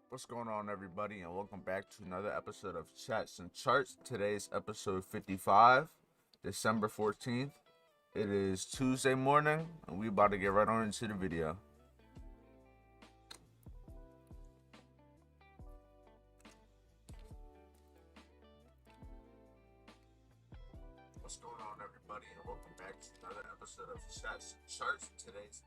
What's going on, everybody, and welcome back to another episode of Chats and Charts. Today's episode 55, December 14th. It is Tuesday morning, and we about to get right on into the video. What's going on, everybody, and welcome back to another episode of Chats and Charts. Today's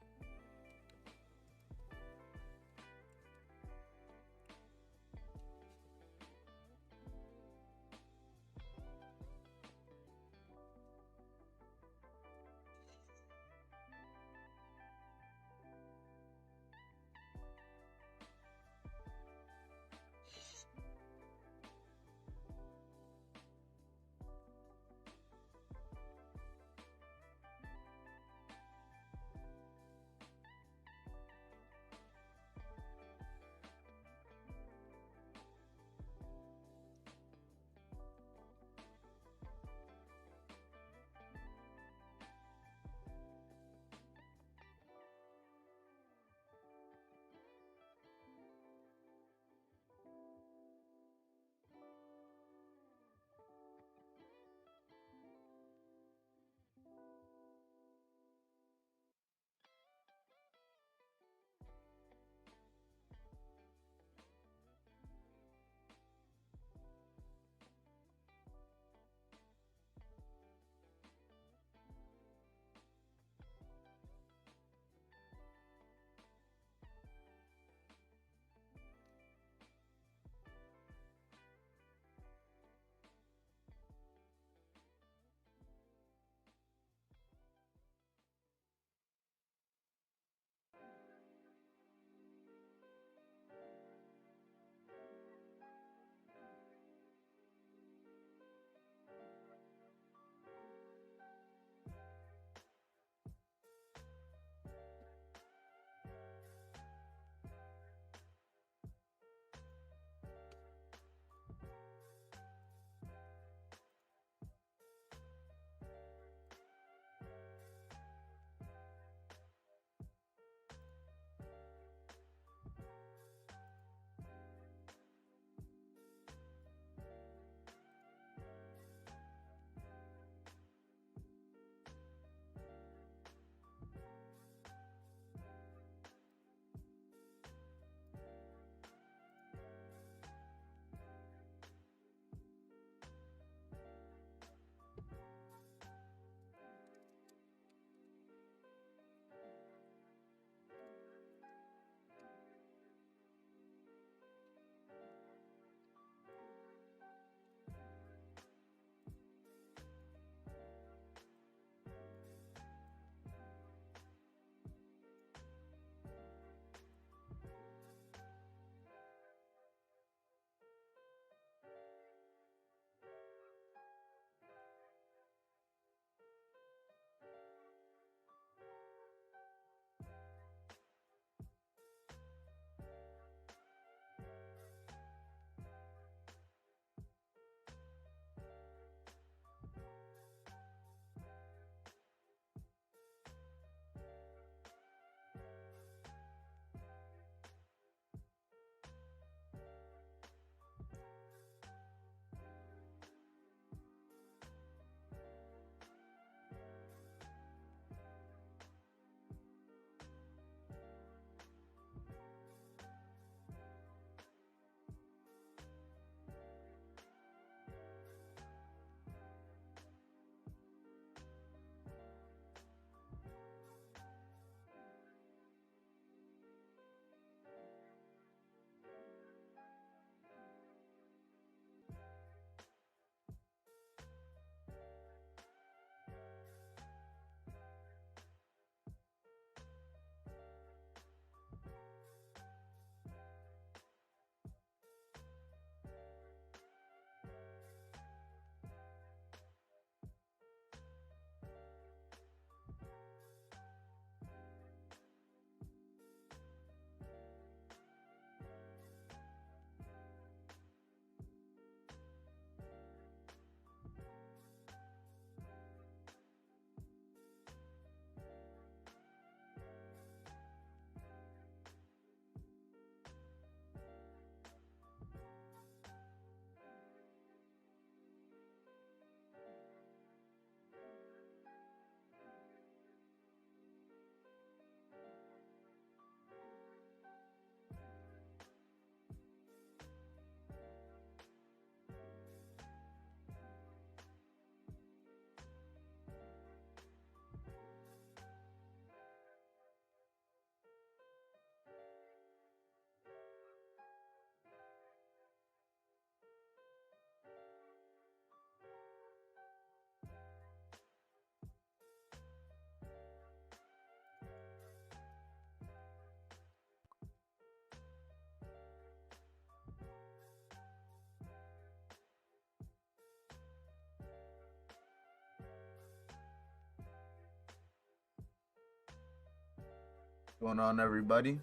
What's going on, everybody?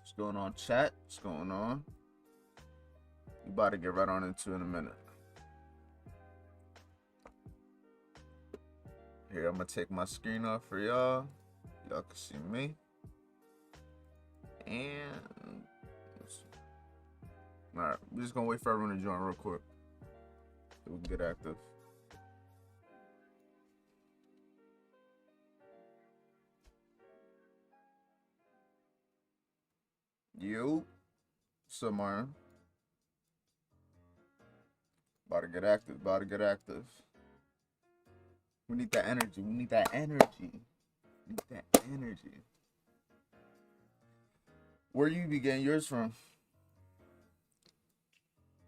What's going on, chat? What's going on? We about to get right on into in a minute. Here, I'm gonna take my screen off for y'all. Y'all can see me. And alright, we're just gonna wait for everyone to join real quick so we can get active. You, somewhere. About to get active. About to get active. We need that energy. We need that energy. We need that energy. Where you be getting yours from?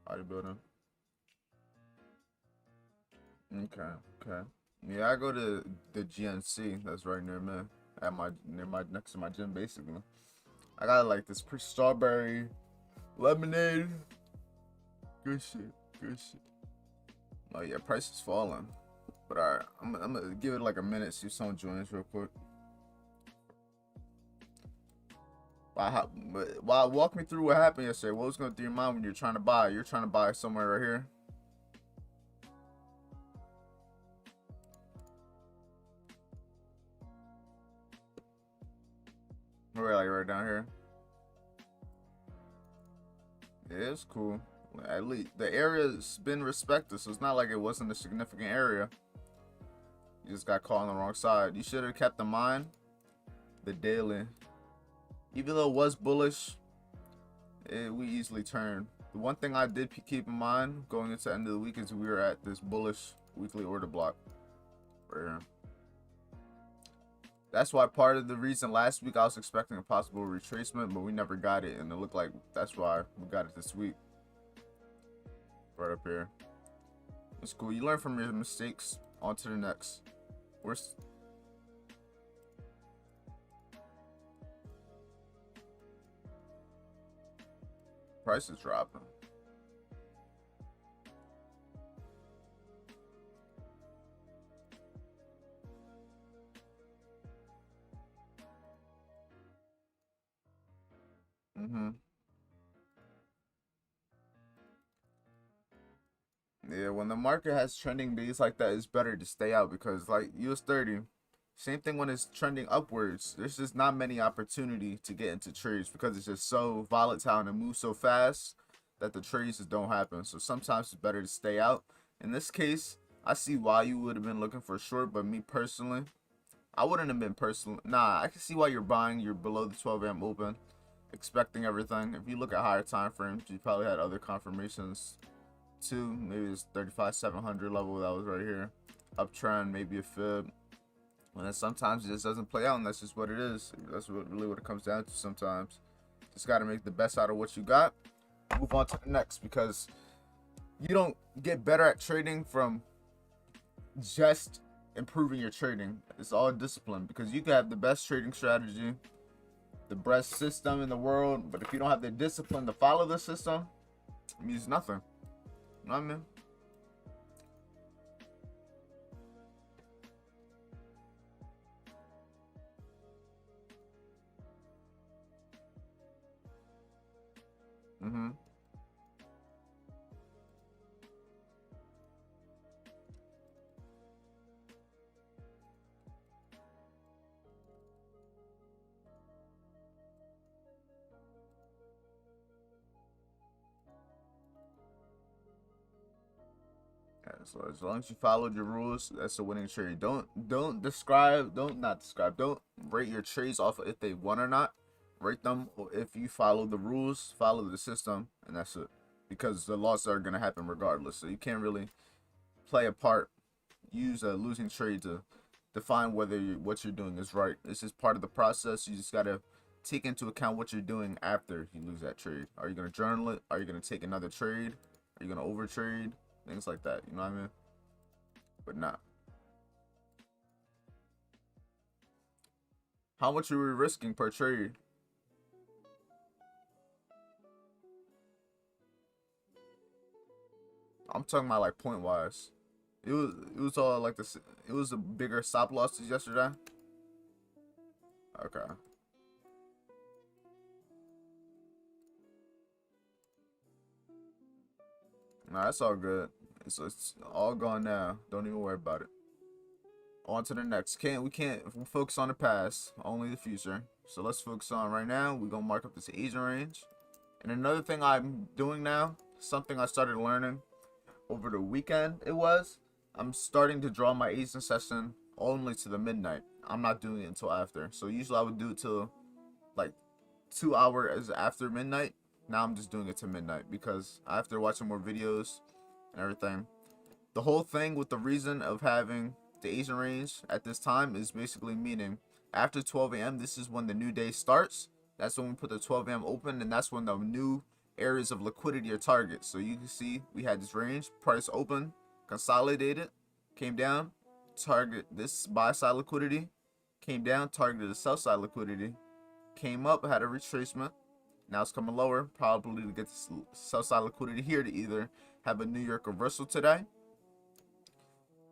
Bodybuilding. Okay. Yeah, I go to the GNC. That's right near me. Next to my gym, basically. I got like this strawberry lemonade. Good shit. Oh yeah, price is falling. But alright, I'm gonna give it like a minute, see if someone joins real quick. Walk me through what happened yesterday. What was going through your mind when you're trying to buy? You're trying to buy somewhere right here. We're like right down here. Yeah, it's cool. At least the area's been respected, so it's not like it wasn't a significant area. You just got caught on the wrong side. You should have kept in mind the daily. Even though it was bullish, we easily turned. The one thing I did keep in mind going into the end of the week is we were at this bullish weekly order block right here. That's why part of the reason last week I was expecting a possible retracement, but we never got it, and it looked like that's why we got it this week. Right up here. It's cool. You learn from your mistakes. On to the next. Price is dropping. Yeah, when the market has trending days like that, it's better to stay out because like US30, same thing when it's trending upwards. There's just not many opportunity to get into trades because it's just so volatile and it moves so fast that the trades just don't happen. So sometimes it's better to stay out. In this case, I see why you would have been looking for a short, but me personally, I wouldn't have been personally. Nah, I can see why you're buying. You're below the 12 AM open, expecting everything. If you look at higher time frames, you probably had other confirmations too. Maybe it's 35,700 level that was right here. Uptrend, maybe a fib. And then sometimes it just doesn't play out, and that's just what it is. That's really what it comes down to sometimes. Just got to make the best out of what you got. Move on to the next, because you don't get better at trading from just improving your trading. It's all discipline, because you can have the best trading strategy, the best system in the world, but if you don't have the discipline to follow the system, it means nothing. You know what I mean? Yeah, so as long as you followed your rules, that's a winning trade. Don't rate your trades off of if they won or not. Rate them if you follow the rules, follow the system, and that's it. Because the losses are gonna happen regardless. So you can't really play a part. Use a losing trade to define whether what you're doing is right. This is part of the process. You just gotta take into account what you're doing after you lose that trade. Are you gonna journal it? Are you gonna take another trade? Are you gonna overtrade? Things like that, you know what I mean? But nah. How much are we risking per trade? I'm talking about like point wise. It was all like this. It was a bigger stop losses yesterday. Okay. Nah, that's all good. It's all gone now. Don't even worry about it. On to the next. We can't focus on the past, only the future. So let's focus on right now. We're gonna mark up this Asian range. And another thing I'm doing now, something I started learning over the weekend, I'm starting to draw my Asian session only to the midnight. I'm not doing it until after. So usually I would do it till like 2 hours after midnight. Now I'm just doing it to midnight because after watching more videos and everything, the whole thing with the reason of having the Asian range at this time is basically meaning after 12 a.m. this is when the new day starts. That's when we put the 12 a.m. open, and that's when the new areas of liquidity are target. So you can see we had this range, price open, consolidated, came down, target this buy side liquidity, came down, targeted the sell side liquidity, came up, had a retracement. Now it's coming lower, probably to get the sell side liquidity here to either have a New York reversal today,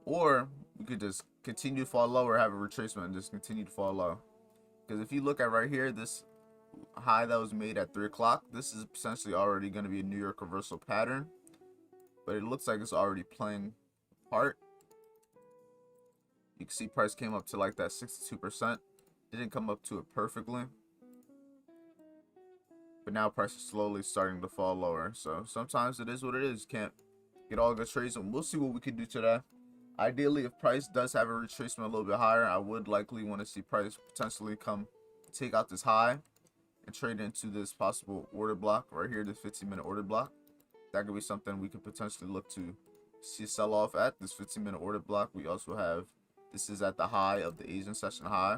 or we could just continue to fall lower, have a retracement, and just continue to fall low. Because if you look at right here, this high that was made at 3 o'clock, this is essentially already going to be a New York reversal pattern. But it looks like it's already playing part. You can see price came up to like that 62%. Didn't come up to it perfectly. But now price is slowly starting to fall lower. So sometimes it is what it is. Can't get all good trades. And we'll see what we can do today. Ideally, if price does have a retracement a little bit higher, I would likely want to see price potentially come take out this high and trade into this possible order block right here, this 15-minute order block. That could be something we could potentially look to see a sell off at. This 15-minute order block. We also have, this is at the high of the Asian session high,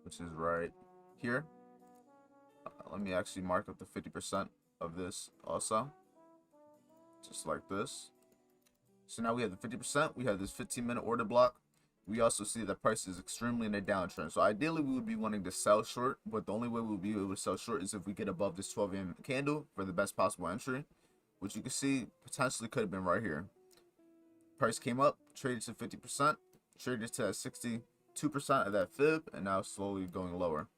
which is right here. Let me actually mark up the 50% of this also, just like this. So now we have the 50%. We have this 15-minute order block. We also see that price is extremely in a downtrend. So ideally, we would be wanting to sell short, but the only way we'll be able to sell short is if we get above this 12 a.m. candle for the best possible entry, which you can see potentially could have been right here. Price came up, traded to 50%, traded to 62% of that fib, and now slowly going lower.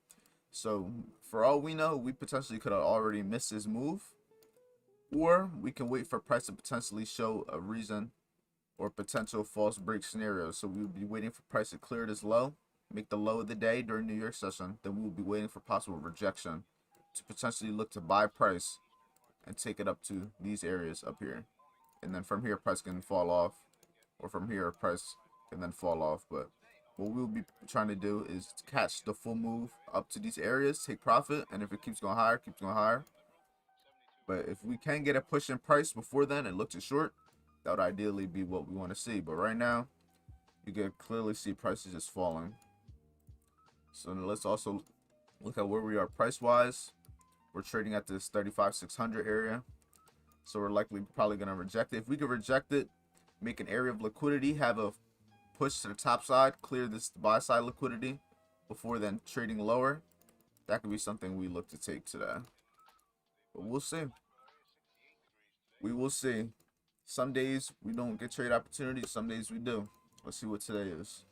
So for all we know, we potentially could have already missed this move, or we can wait for price to potentially show a reason or potential false break scenario. So we would be waiting for price to clear this low, make the low of the day during New York session. Then we will be waiting for possible rejection to potentially look to buy price and take it up to these areas up here. And then from here, price can fall off, or from here, price can then fall off. But what we'll be trying to do is catch the full move up to these areas, take profit, and if it keeps going higher, keeps going higher. But if we can get a push in price before then and look to short, that would ideally be what we want to see. But right now, you can clearly see prices just falling. So let's also look at where we are price-wise. We're trading at this 35,600 area. So we're probably going to reject it. If we could reject it, make an area of liquidity, have a push to the top side, clear this buy side liquidity before then trading lower, that could be something we look to take today. But we'll see. We will see. Some days we don't get trade opportunities. Some days we do. Let's see what today is.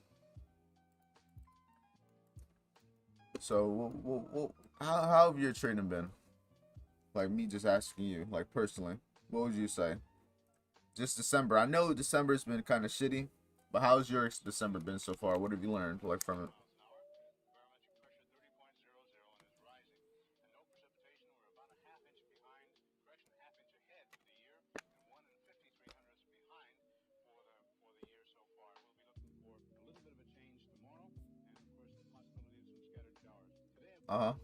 So, how have your trading been? Like me just asking you, like personally, what would you say? Just December. I know December's been kind of shitty, but how's your December been so far? What have you learned like from it? Uh-huh.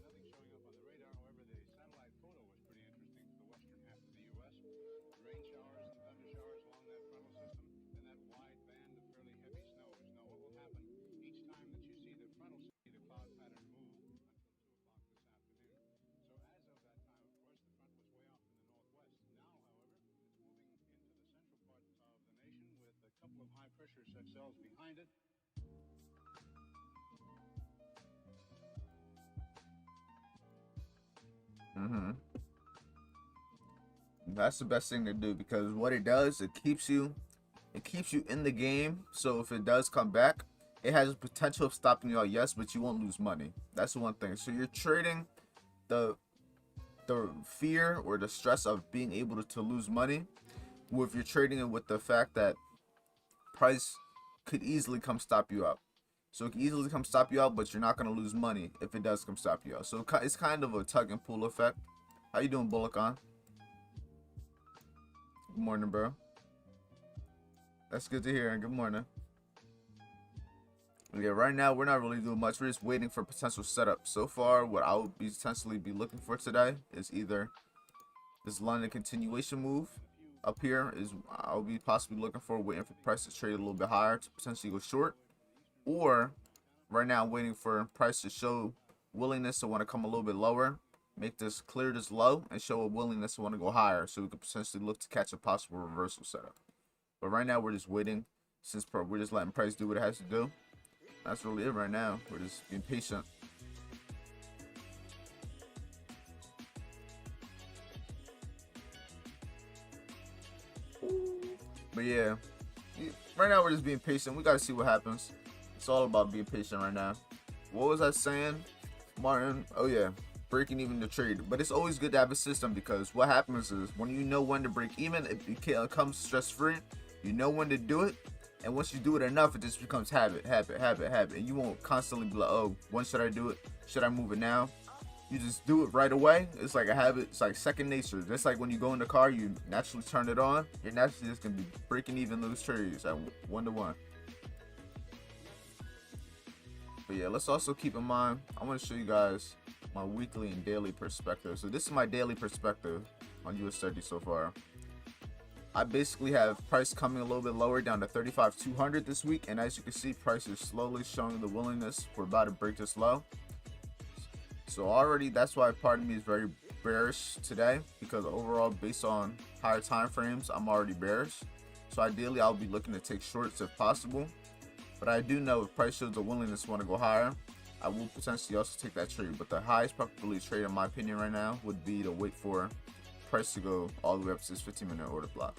Mm-hmm. That's the best thing to do because what it does, it keeps you in the game. So if it does come back, it has a potential of stopping you out, yes, but you won't lose money. That's the one thing. So you're trading the the fear or the stress of being able to lose money, if you're trading it with the fact that price could easily come stop you out. So it can easily come stop you out, but you're not going to lose money if it does come stop you out. So it's kind of a tug and pull effect. How you doing, Bullock on? Good morning, bro. That's good to hear. Good morning. Yeah, right now we're not really doing much. We're just waiting for potential setup. So far, what I would potentially be looking for today is either this London continuation move up here is I'll be possibly looking for, waiting for price to trade a little bit higher to potentially go short, or right now I'm waiting for price to show willingness to want to come a little bit lower, make this clear this low, and show a willingness to want to go higher, so we could potentially look to catch a possible reversal setup. But right now we're just waiting, since we're just letting price do what it has to do. That's really it right now. We're just being patient. But yeah, right now we're just being patient. We gotta see what happens. It's all about being patient right now. What was I saying, Martin? Oh yeah, breaking even the trade. But it's always good to have a system, because what happens is when you know when to break even, it comes stress free. You know when to do it. And once you do it enough, it just becomes habit. And you won't constantly be like, oh, when should I do it? Should I move it now? You just do it right away. It's like a habit. It's like second nature. Just like when you go in the car, you naturally turn it on. You're naturally just going to be breaking even those trades at 1-to-1. But yeah, let's also keep in mind, I want to show you guys my weekly and daily perspective. So this is my daily perspective on US30 so far. I basically have price coming a little bit lower, down to 35,200 this week, and as you can see, price is slowly showing the willingness for about to break this low. So already, that's why part of me is very bearish today, because overall, based on higher time frames, I'm already bearish. So ideally, I'll be looking to take shorts if possible, but I do know if price shows a willingness to want to go higher, I will potentially also take that trade. But the highest probability trade, in my opinion, right now would be to wait for price to go all the way up to this 15-minute order block.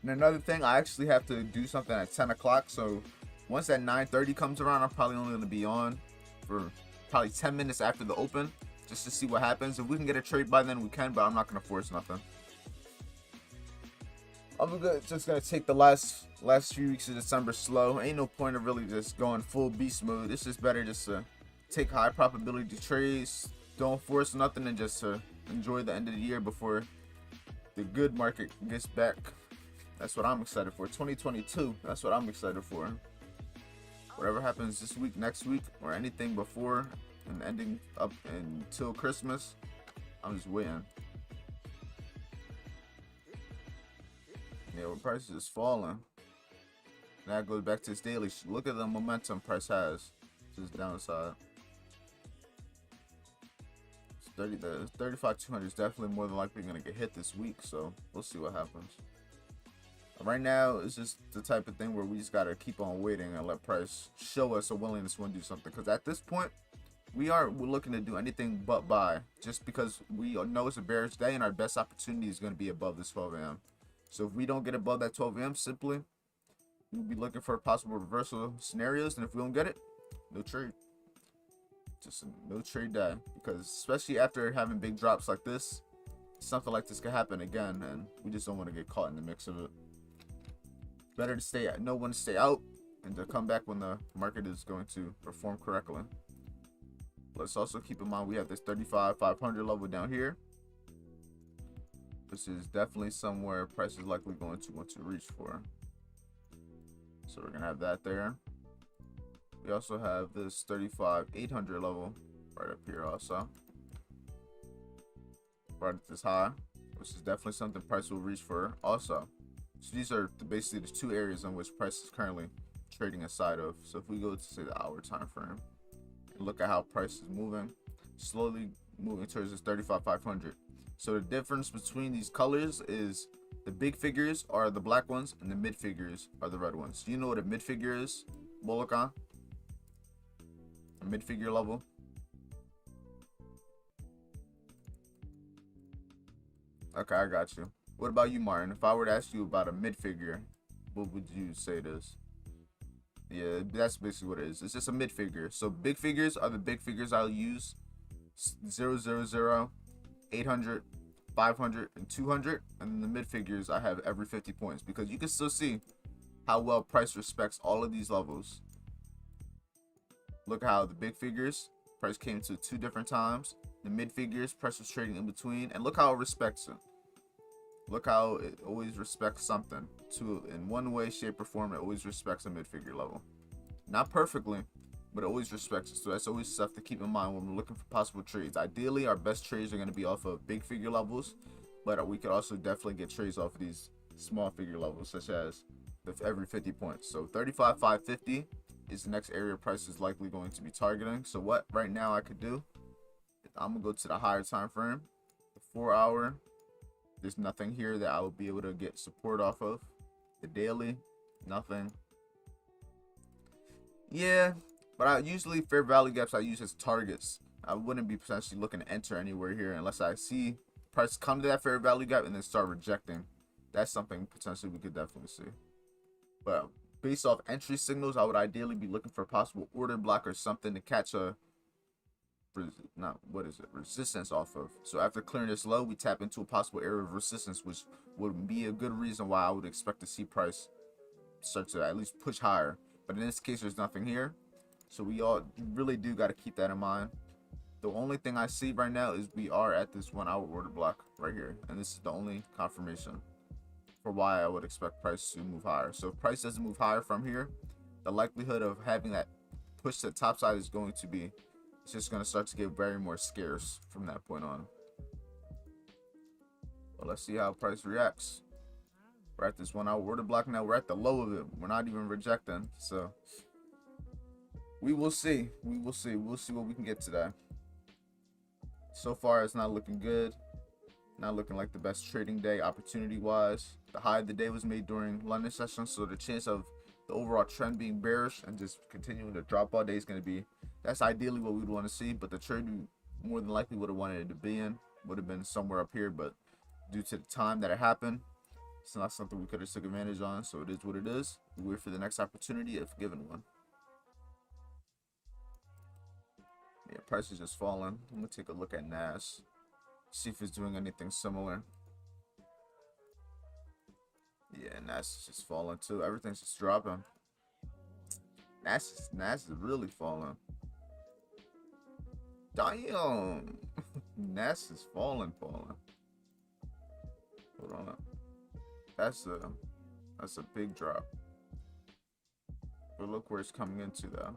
And another thing, I actually have to do something at 10 o'clock. So once that 9:30 comes around, I'm probably only going to be on for probably 10 minutes after the open, just to see what happens. If we can get a trade by then, we can, but I'm not going to force nothing. I'm just going to take the last few weeks of December slow. Ain't no point of really just going full beast mode. It's just better just to take high probability trades, don't force nothing, and just to enjoy the end of the year before the good market gets back. That's what I'm excited for. 2022, that's what I'm excited for. Whatever happens this week, next week, or anything before and ending up until Christmas, I'm just waiting. Yeah, well, price is falling. That goes back to this daily. Look at the momentum price has. Just downside. 35,200 is definitely more than likely going to get hit this week, so we'll see what happens. Right now, it's just the type of thing where we just got to keep on waiting and let price show us a willingness to want to do something. Because at this point, we're looking to do anything but buy, just because we know it's a bearish day and our best opportunity is going to be above this 12 a.m. So if we don't get above that 12 a.m., simply we'll be looking for possible reversal scenarios, and if we don't get it, no trade. Just a no trade day, because especially after having big drops like this, something like this could happen again, and we just don't want to get caught in the mix of it. Better to know when to stay out and to come back when the market is going to perform correctly. Let's also keep in mind we have this 35,500 level down here. This is definitely somewhere price is likely going to want to reach for. So we're gonna have that there. We also have this 35,800 level right up here also. Right at this high, which is definitely something price will reach for also. So these are basically the two areas in which price is currently trading inside of. So if we go to say the hour time frame and look at how price is moving, slowly moving towards this 35,500. So the difference between these colors is the big figures are the black ones and the mid figures are the red ones. Do you know what a mid figure is, Bolokan? A mid figure level? Okay, I got you. What about you, Martin? If I were to ask you about a mid figure, what would you say it is? Yeah, that's basically what it is. It's just a mid figure. So big figures are the big figures I'll use. 000, 800, 500, and 200. And in the mid figures, I have every 50 points, because you can still see how well price respects all of these levels. Look how the big figures, price came to 2 different times. The mid figures, price was trading in between. And look how it respects it. Look how it always respects something. In one way, shape, or form, it always respects a mid figure level. Not perfectly, but it always respects it. So that's always stuff to keep in mind when we're looking for possible trades. Ideally, our best trades are going to be off of big figure levels, but we could also definitely get trades off of these small figure levels, such as every 50 points. So 35,550 is the next area price is likely going to be targeting. So what right now I could do, I'm gonna go to the higher time frame, the 4 hour. There's nothing here that I will be able to get support off of. The daily, nothing. Yeah, but I usually fair value gaps I use as targets. I wouldn't be potentially looking to enter anywhere here unless I see price come to that fair value gap and then start rejecting. That's something potentially we could definitely see. But based off entry signals, I would ideally be looking for a possible order block or something to catch a resistance off of. So after clearing this low, we tap into a possible area of resistance, which would be a good reason why I would expect to see price start to at least push higher. But in this case, there's nothing here, so we all really do got to keep that in mind. The only thing I see right now is we are at this 1 hour order block right here, and this is the only confirmation for why I would expect price to move higher. So if price doesn't move higher from here, the likelihood of having that push to the top side is going to be, it's just going to start to get very more scarce from that point on. Well, let's see how price reacts. We're at this 1 hour order block now. We're at the low of it. We're not even rejecting. So we will see. We'll see what we can get today. So far, it's not looking good. Not looking like the best trading day opportunity wise. The high of the day was made during London session, so the chance of the overall trend being bearish and just continuing to drop all day is going to be, that's ideally what we would want to see. But the trade we more than likely would have wanted it to be in would have been somewhere up here, but due to the time that it happened, it's not something we could have took advantage on. So it is what it is. We wait for the next opportunity if given one. Yeah, price is just falling. I'm gonna take a look at NAS, see if it's doing anything similar. Yeah, NAS is just falling too. Everything's just dropping. NAS is really falling. Damn. NAS is falling. Hold on. That's a big drop. But look where it's coming into though.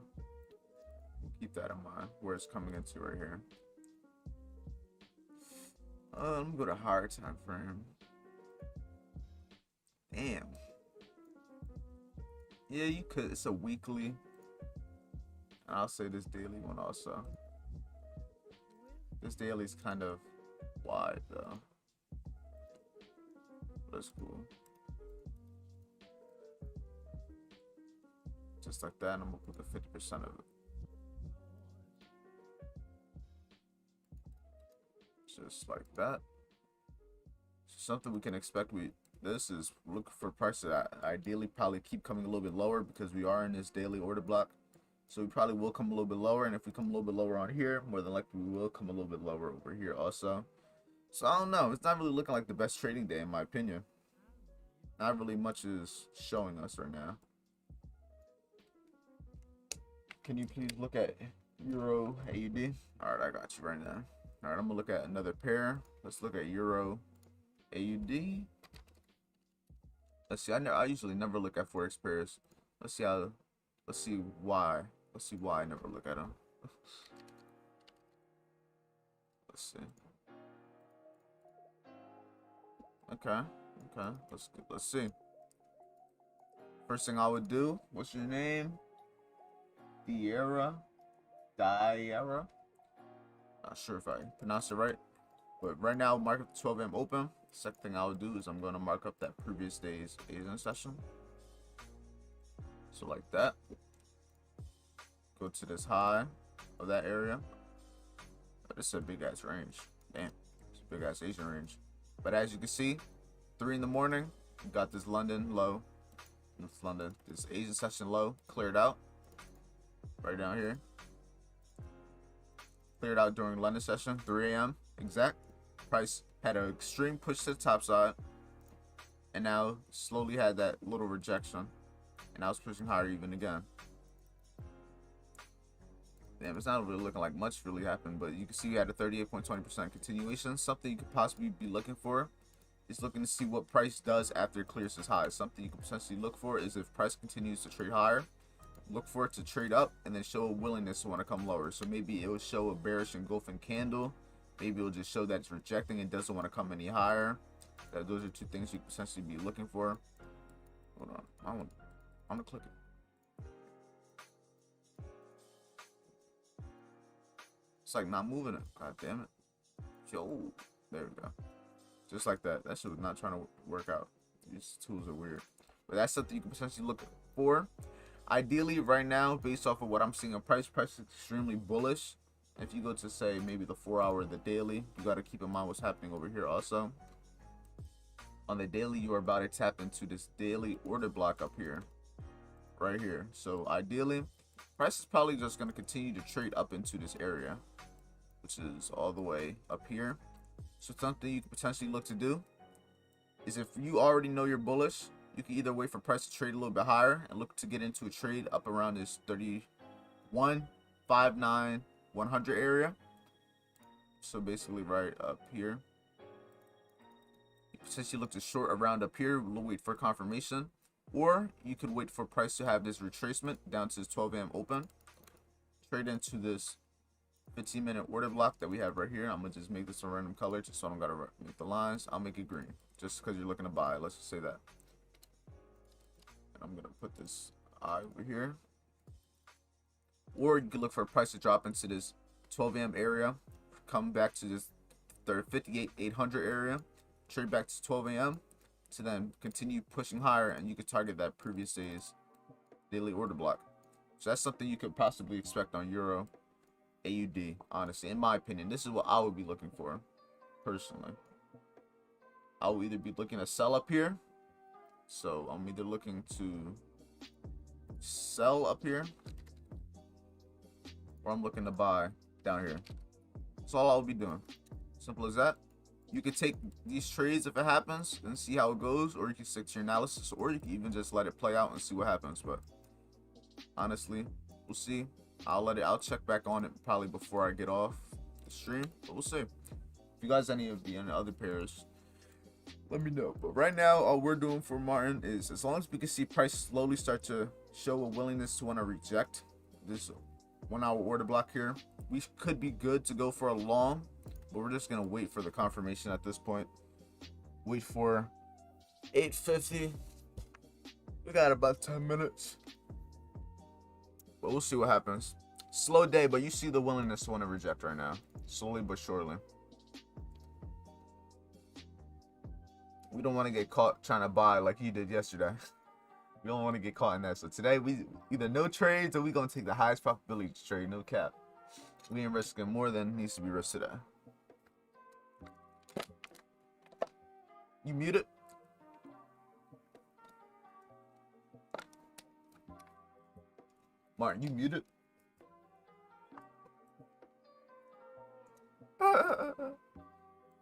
Keep that in mind, where it's coming into right here. Let me go to higher time frame. Damn. Yeah, you could. It's a weekly. I'll say this daily one also. This daily is kind of wide though. That's cool. Just like that, and I'm gonna put the 50% of it. Just like that. Something we can expect. This is looking for prices that ideally probably keep coming a little bit lower because we are in this daily order block. So we probably will come a little bit lower, and if we come a little bit lower on here, more than likely we will come a little bit lower over here also. So I don't know. It's not really looking like the best trading day in my opinion. Not really much is showing us right now. Can you please look at Euro AUD? All right, I got you right now. All right, I'm gonna look at another pair. Let's look at Euro AUD. Let's see. I usually never look at forex pairs. Let's see why. Let's see why I never look at them. Let's see. Okay. Let's see. First thing I would do. What's your name? Diera. Not sure if I pronounced it right, but right now market the 12 a.m. open. Second thing I would do is I'm going to mark up that previous day's Asian session. So like that. Go to this high of that area. This is a big ass range. Damn, it's a big ass Asian range. But as you can see, 3 in the morning, we got this London low. This Asian session low cleared out right down here. Cleared out during London session, 3 a.m. exact. Price had an extreme push to the top side, and now slowly had that little rejection, and now it's pushing higher even again. Damn, it's not really looking like much really happened, but you can see we had a 38.20% continuation. Something you could possibly be looking for is looking to see what price does after it clears this high. Something you can potentially look for is if price continues to trade higher, look for it to trade up and then show a willingness to want to come lower. So maybe it will show a bearish engulfing candle. Maybe it'll just show that it's rejecting and doesn't want to come any higher. Those are two things you could potentially be looking for. Hold on, I'm gonna click it. It's like not moving it. God damn it. Yo, there we go. Just like that. That shit was not trying to work out. These tools are weird. But that's something you can potentially look for. Ideally, right now, based off of what I'm seeing on price is extremely bullish. If you go to, say, maybe the 4 hour, the daily, you got to keep in mind what's happening over here also. On the daily, you are about to tap into this daily order block up here. Right here. So, ideally, price is probably just going to continue to trade up into this area, which is all the way up here. So something you could potentially look to do is, if you already know you're bullish, you can either wait for price to trade a little bit higher and look to get into a trade up around this 31.59 100 area. So basically right up here. You potentially look to short around up here. We'll wait for confirmation. Or you could wait for price to have this retracement down to this 12 a.m. open. Trade into this 15-minute order block that we have right here. I'm gonna just make this a random color just so I don't gotta make the lines. I'll make it green just because you're looking to buy. Let's just say that. And I'm gonna put this eye over here. Or you can look for a price to drop into this 12 a.m. area, come back to this 58,800 area, trade back to 12 a.m. to then continue pushing higher, and you could target that previous day's daily order block. So that's something you could possibly expect on Euro AUD. Honestly, in my opinion, this is what I would be looking for personally. I will either be looking to sell up here, so I'm either looking to sell up here, or I'm looking to buy down here. That's all I'll be doing. Simple as that. You could take these trades if it happens and see how it goes, or you can stick to your analysis, or you can even just let it play out and see what happens. But honestly, we'll see. I'll check back on it probably before I get off the stream, but we'll see. If you guys any other pairs, let me know. But right now, all we're doing for Martin is, as long as we can see price slowly start to show a willingness to want to reject this 1 hour order block here, we could be good to go for a long, but we're just gonna wait for the confirmation at this point. Wait for 8:50. We got about 10 minutes, but we'll see what happens. Slow day, but you see the willingness to want to reject right now, slowly but surely. We don't want to get caught trying to buy like he did yesterday. We don't want to get caught in that. So today, we either no trades or we gonna take the highest probability to trade, no cap. We ain't risking more than needs to be risked today. You muted? Martin, you muted?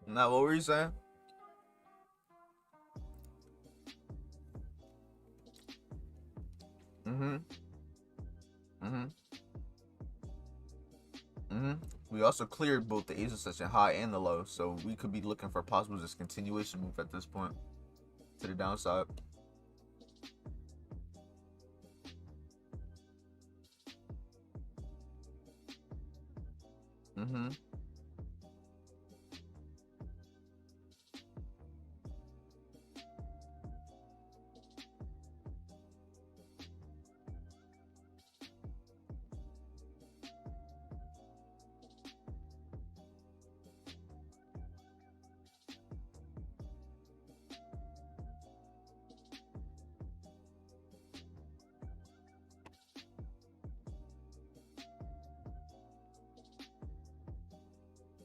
Now, what were you saying? We also cleared both the Asia session high and the low, so we could be looking for a possible just continuation move at this point to the downside.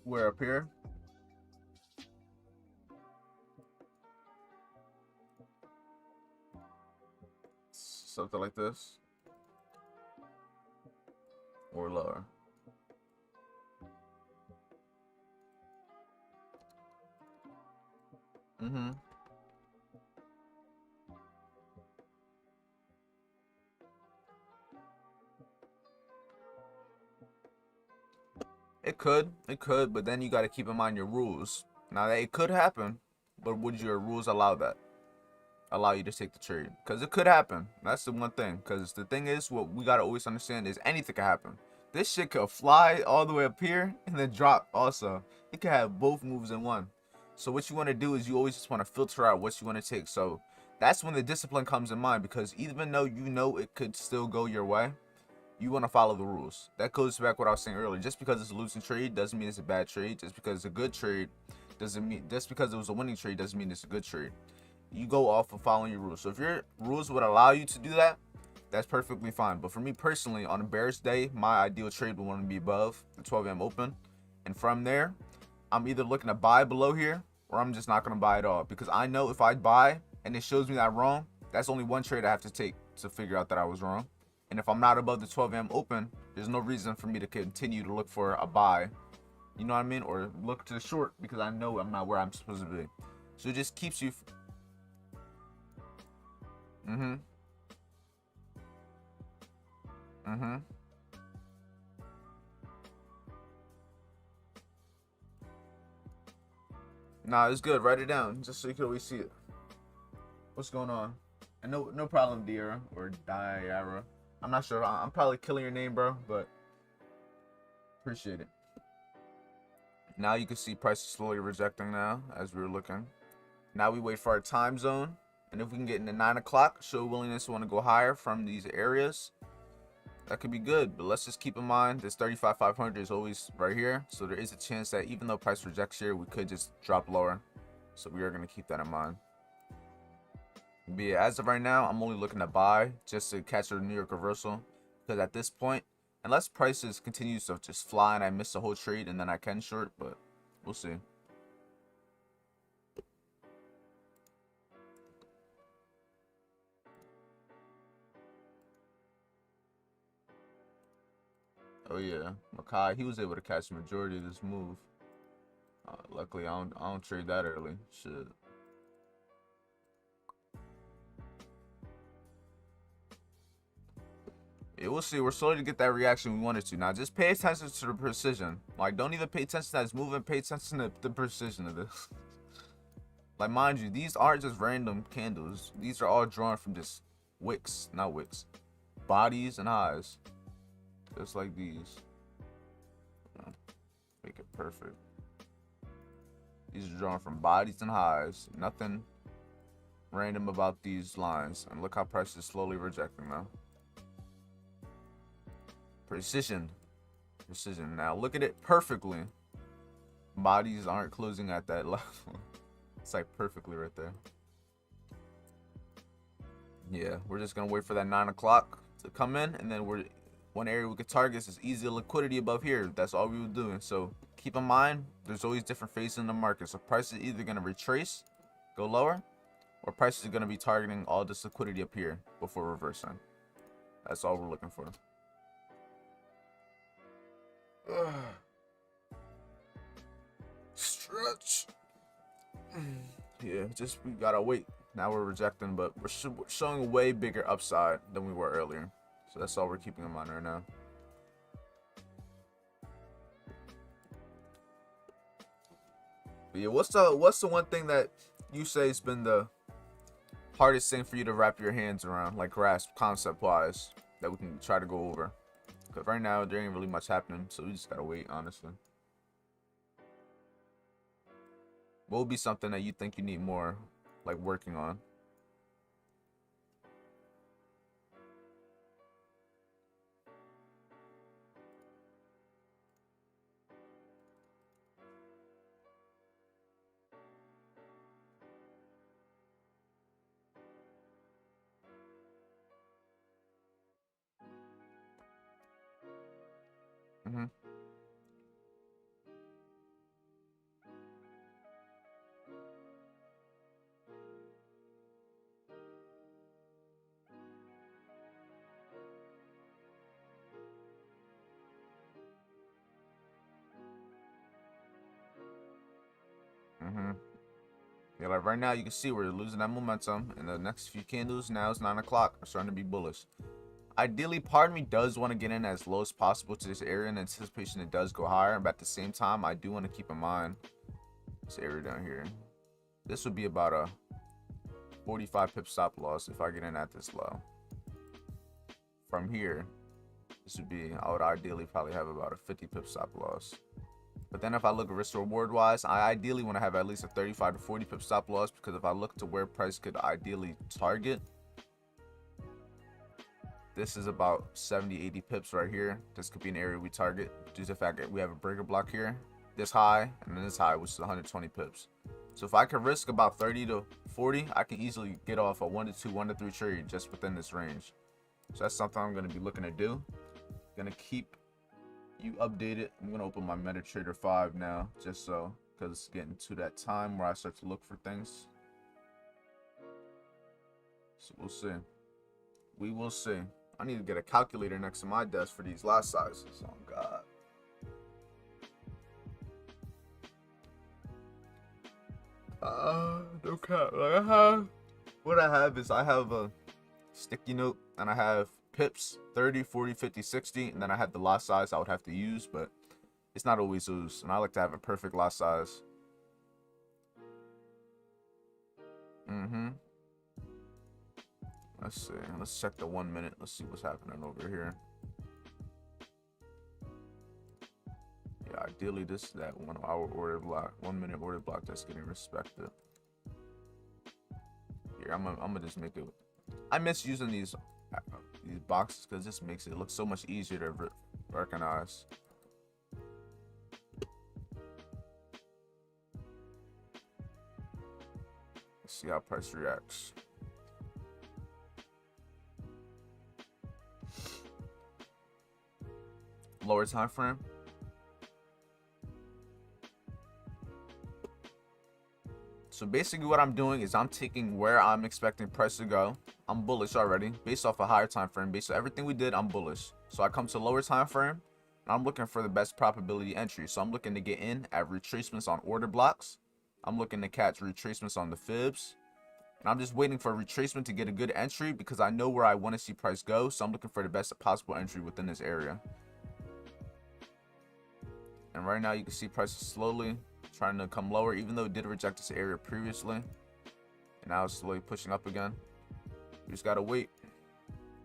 We're up here. Something like this. Or lower. Mm-hmm. It could, but then you got to keep in mind your rules. Now that it could happen, but would your rules allow that? Allow you to take the trade? Because it could happen. That's the one thing. Because the thing is, what we gotta always understand is anything can happen. This shit could fly all the way up here and then drop. Also, it could have both moves in one. So what you want to do is you always just want to filter out what you want to take. So that's when the discipline comes in mind. Because even though you know it could still go your way, you want to follow the rules. That goes back to what I was saying earlier. Just because it's a losing trade doesn't mean it's a bad trade. Just because it's a good trade doesn't mean, just because it was a winning trade doesn't mean it's a good trade. You go off of following your rules. So if your rules would allow you to do that, that's perfectly fine. But for me personally, on a bearish day, my ideal trade would want to be above the 12 a.m. open. And from there, I'm either looking to buy below here or I'm just not going to buy at all. Because I know if I buy and it shows me that I'm wrong, that's only one trade I have to take to figure out that I was wrong. And if I'm not above the 12 a.m. open, there's no reason for me to continue to look for a buy. You know what I mean? Or look to the short because I know I'm not where I'm supposed to be. So it just keeps you. Mm-hmm. Mm-hmm. Nah, it's good. Write it down just so you can always see it. What's going on? And no problem, Diara or Diara. I'm not sure. I'm probably killing your name, bro, but appreciate it. Now you can see prices slowly rejecting now as we were looking. Now we wait for our time zone. And if we can get into 9 o'clock, show willingness to want to go higher from these areas. That could be good, but let's just keep in mind this 35,500 is always right here. So there is a chance that even though price rejects here, we could just drop lower. So we are going to keep that in mind. But yeah, as of right now, I'm only looking to buy just to catch a New York reversal. Because at this point, unless prices continues to just fly and I miss the whole trade and then I can short, but we'll see. Oh yeah, Makai, he was able to catch the majority of this move. Luckily, I don't trade that early. Shit. Yeah, we'll see. We're slowly to get that reaction we wanted to. Now, just pay attention to the precision. Like, don't even pay attention to that it's moving. Pay attention to the precision of this. Like, mind you, these aren't just random candles. These are all drawn from just wicks, not wicks, bodies and highs, just like these. Make it perfect. These are drawn from bodies and highs. Nothing random about these lines. And look how price is slowly rejecting now. Precision. Precision. Now look at it perfectly. Bodies aren't closing at that level. It's like perfectly right there. Yeah, we're just gonna wait for that 9 o'clock to come in, and then we're one area we could target is easy liquidity above here. That's all we were doing. So keep in mind, there's always different phases in the market. So price is either gonna retrace, go lower, or price is gonna be targeting all this liquidity up here before reversing. That's all we're looking for. Stretch. Yeah, just we gotta wait. Now we're rejecting, but we're showing a way bigger upside than we were earlier. So that's all we're keeping in mind right now. But yeah, what's the one thing that you say has been the hardest thing for you to wrap your hands around, like grasp concept wise, that we can try to go over? Because right now there ain't really much happening, so we just gotta wait, honestly. What would be something that you think you need more, like working on? Mhm. Mhm. Yeah, like right now you can see we're losing that momentum, and the next few candles now is 9 o'clock. We're starting to be bullish. Ideally, part of me does want to get in as low as possible to this area in anticipation it does go higher, but at the same time, I do want to keep in mind this area down here. This would be about a 45 pip stop loss if I get in at this low. From here, this would be, I would ideally probably have about a 50 pip stop loss. But then if I look at risk reward wise, I ideally want to have at least a 35 to 40 pip stop loss, because if I look to where price could ideally target, this is about 70, 80 pips right here. This could be an area we target due to the fact that we have a breaker block here, this high, and then this high, which is 120 pips. So if I could risk about 30 to 40, I can easily get off a 1 to 2, 1 to 3 trade just within this range. So that's something I'm going to be looking to do. Going to keep you updated. I'm going to open my MetaTrader 5 now, just so, because it's getting to that time where I start to look for things. So we'll see. We will see. I need to get a calculator next to my desk for these lot sizes. Oh, God. No cap. Like what I have is I have a sticky note, and I have pips 30, 40, 50, 60, and then I have the lot size I would have to use, but it's not always those, and I like to have a perfect lot size. Let's see. Let's check the 1 minute. Let's see what's happening over here. Yeah, ideally this is that 1 hour order block, 1 minute order block that's getting respected. Here, I'm gonna just make it. I miss using these boxes because this makes it look so much easier to recognize. Let's see how price reacts. Lower time frame. So basically what I'm doing is I'm taking where I'm expecting price to go. I'm bullish already based off a higher time frame. Based on everything we did, I'm bullish. So I come to lower time frame, and I'm looking for the best probability entry. So I'm looking to get in at retracements on order blocks. I'm looking to catch retracements on the fibs. And I'm just waiting for a retracement to get a good entry because I know where I want to see price go. So I'm looking for the best possible entry within this area. And right now you can see prices slowly trying to come lower, even though it did reject this area previously, and now it's slowly pushing up again. You just gotta wait.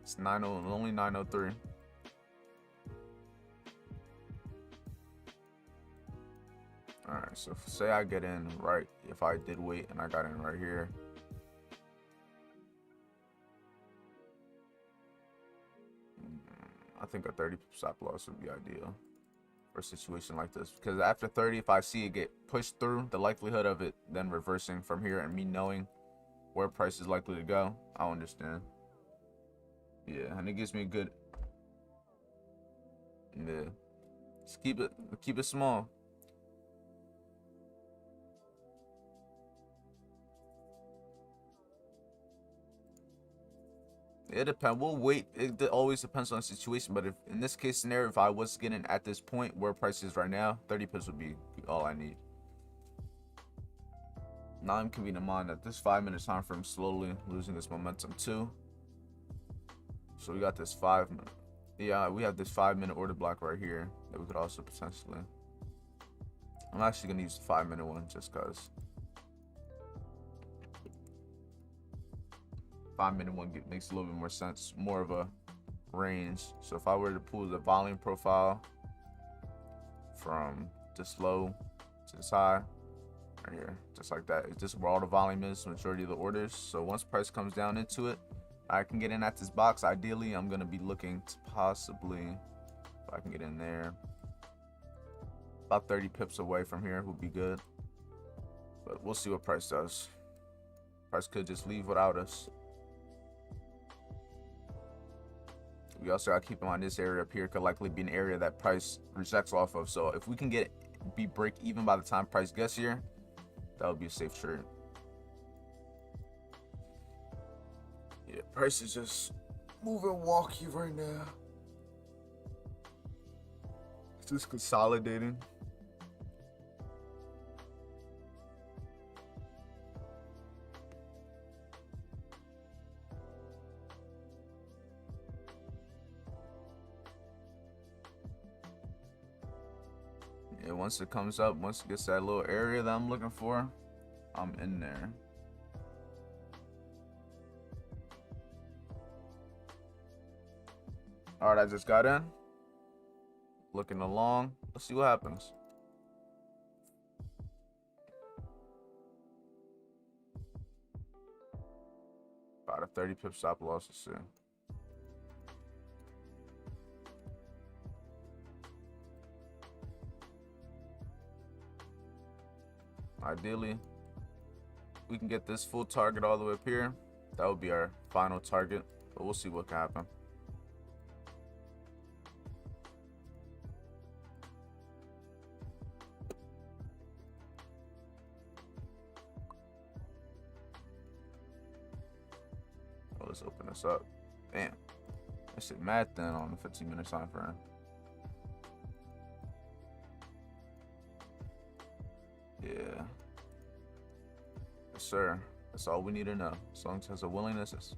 It's only 9:03. All right, so say I get in right, if I did wait and I got in right here, I think a 30 stop loss would be ideal for a situation like this, because after 30, if I see it get pushed through, the likelihood of it then reversing from here and me knowing where price is likely to go, I understand. Yeah, and it gives me a good, yeah, just keep it small. It depends. We'll wait. It always depends on the situation. But if in this case scenario, if I was getting at this point where price is right now, 30 pips would be all I need. Now I'm keeping in mind that this 5 minute time frame slowly losing its momentum too. So we got this 5 minute. Yeah, we have this 5 minute order block right here that we could also potentially. I'm actually gonna use the 5 minute one just cause. 5 minute one makes a little bit more sense, more of a range. So if I were to pull the volume profile from this low to this high, right here, just like that, it's just where all the volume is, majority of the orders. So once price comes down into it, I can get in at this box. Ideally, I'm gonna be looking to possibly, if I can get in there, about 30 pips away from here would be good. But we'll see what price does. Price could just leave without us. We also got to keep in mind this area up here could likely be an area that price rejects off of. So if we can be break even by the time price gets here, that would be a safe trade. Yeah, price is just moving wonky right now. It's just consolidating. Yeah, once it comes up, once it gets that little area that I'm looking for, I'm in there. All right, I just got in. Looking along. Let's see what happens. About a 30 pip stop loss. Let's see. Ideally, we can get this full target all the way up here. That would be our final target, but we'll see what can happen. Oh, let's open this up. Damn, that shit mad thin on the 15-minute time frame. Yeah. Yes, sir. That's all we need to know. As long as it has a willingness.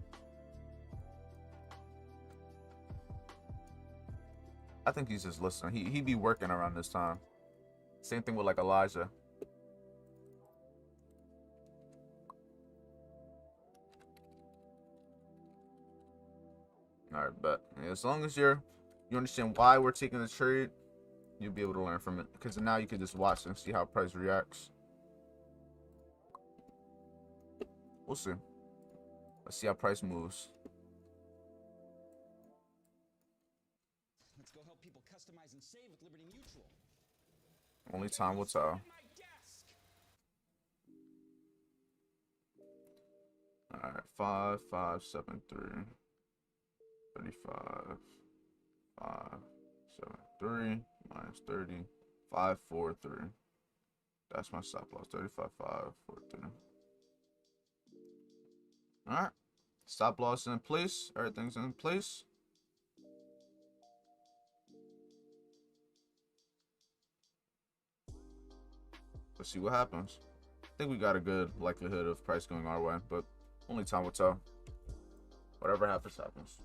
I think he's just listening. He be working around this time. Same thing with like Elijah. All right, but as long as you understand why we're taking the trade, you'll be able to learn from it. Because now you can just watch and see how price reacts. We'll see. Let's see how price moves. Let's go help people customize and save with Liberty Mutual. Only time will tell. All right, 5, 5, 7, 3, 35, 5, 7, 3, minus 30, 5, 4, 3. That's my stop loss. 35, 5, 4, 3. All right, stop loss in place. Everything's in place. Let's see what happens. I think we got a good likelihood of price going our way, but only time will tell. Whatever happens, happens.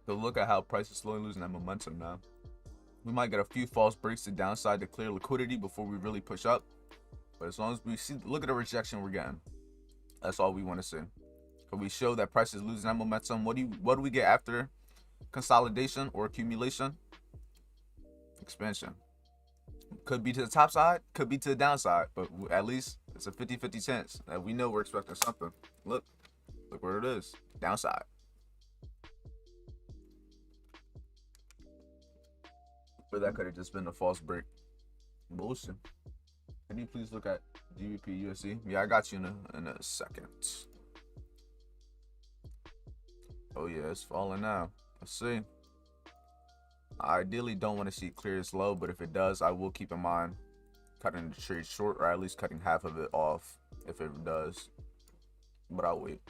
So look at how price is slowly losing that momentum now. We might get a few false breaks to downside to clear liquidity before we really push up. But as long as we see, look at the rejection we're getting. That's all we want to see. Can we show that price is losing that momentum? What do we get after consolidation or accumulation? Expansion. Could be to the top side, could be to the downside, but at least it's a 50-50 chance that we know we're expecting something. Look where it is. Downside. But that could have just been a false break. Bullshit. Can you please look at GBP USD? Yeah, I got you in a second. Oh yeah, it's falling now. Let's see. I ideally don't want to see it clear as low, but if it does, I will keep in mind cutting the trade short, or at least cutting half of it off if it does. But I'll wait,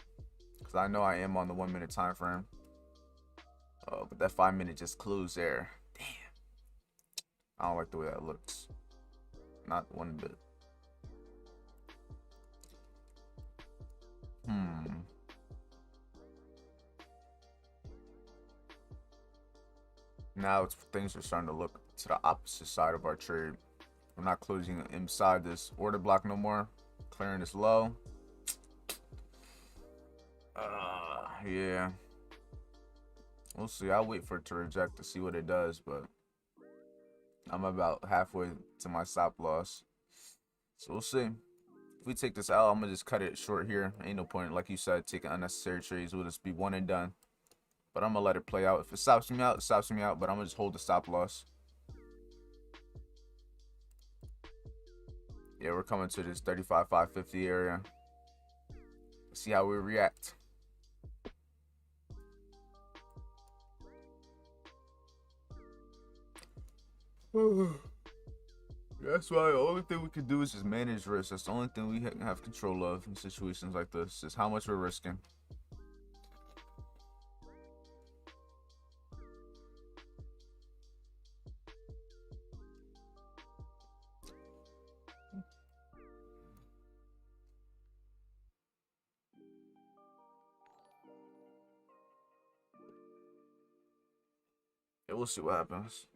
because I know I am on the 1 minute time frame. But that 5 minute just closed there. Damn. I don't like the way that looks. Not one bit. Now things are starting to look to the opposite side of our trade. We're not closing inside this order block no more. Clearing this low. Yeah. We'll see. I'll wait for it to reject to see what it does, but I'm about halfway to my stop loss. So we'll see. If we take this out, I'm gonna just cut it short here. Ain't no point, like you said, taking unnecessary trades. We'll just be one and done. But I'm gonna let it play out. If it stops me out, it stops me out. But I'm gonna just hold the stop loss. Yeah, we're coming to this 35,550 area. See how we react. That's why the only thing we can do is just manage risk. That's the only thing we have control of in situations like this, is how much we're risking. Yeah, we'll see what happens.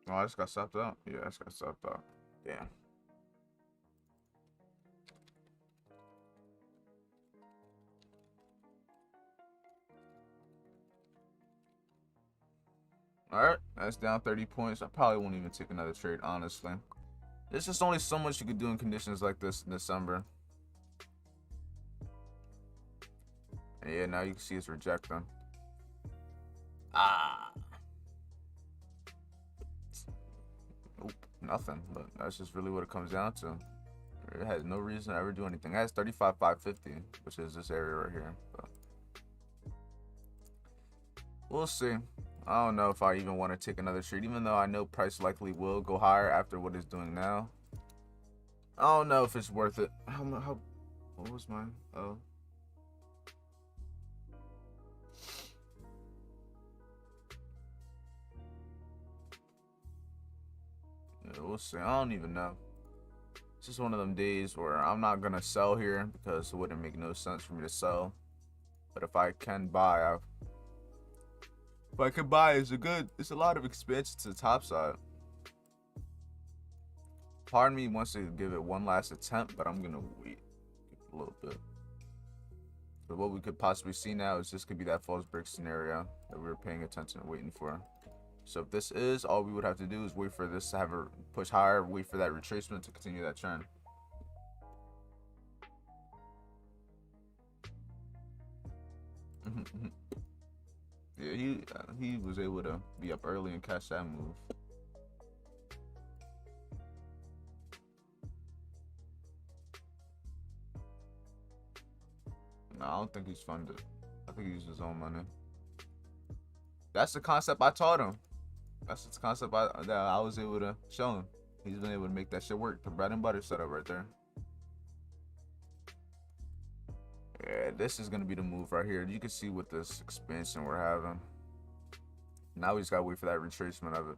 Oh, I just got stopped out. Yeah, I just got stopped out. Damn. All right, that's down 30 points. I probably won't even take another trade, honestly. There's just only so much you could do in conditions like this in December. And yeah, now you can see it's rejecting. Ah. Nope, nothing. But that's just really what it comes down to. It has no reason to ever do anything. It has 35,550, which is this area right here. But we'll see. I don't know if I even want to take another trade, even though I know price likely will go higher after what it's doing now. I don't know if it's worth it. What was mine? Oh. Yeah, we'll see. I don't even know. It's just one of them days where I'm not gonna sell here because it wouldn't make no sense for me to sell. But if I can buy, if I can buy, it's a lot of expansion to the top side. Part of me wants to give it one last attempt, but I'm gonna wait a little bit. But what we could possibly see now is this could be that false break scenario that we were paying attention and waiting for. So if this is, all we would have to do is wait for this to have a push higher, wait for that retracement to continue that trend. Yeah, he was able to be up early and catch that move. No, I don't think he's funded. I think he used his own money. That's the concept I taught him. That's the concept that I was able to show him. He's been able to make that shit work. The bread and butter setup right there. Yeah, this is gonna be the move right here. You can see with this expansion we're having. Now we just gotta wait for that retracement of it.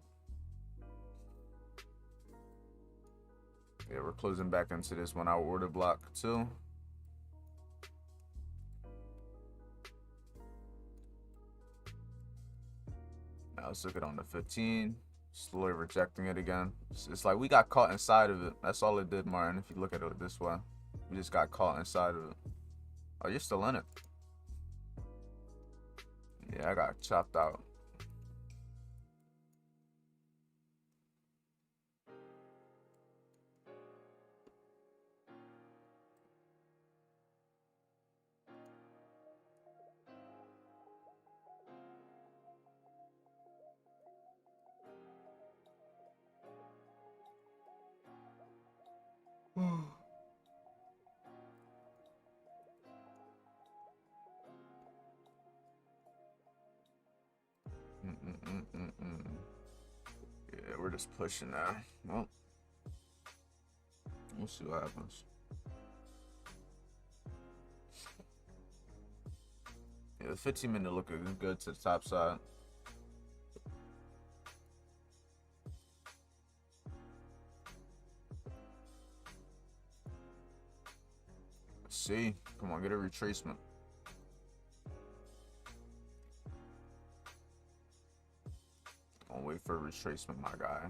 Yeah, we're closing back into this 1 hour order block too. Now let's look at on the 15. Slowly rejecting it again. It's like we got caught inside of it. That's all it did, Martin, if you look at it this way. We just got caught inside of it. Oh, you're still in it. Yeah, I got chopped out. Yeah, we're just pushing now. Well, we'll see what happens. Yeah, the 15-minute looking good to the top side. Let's see. Come on, get a retracement. Don't wait for a retracement, my guy.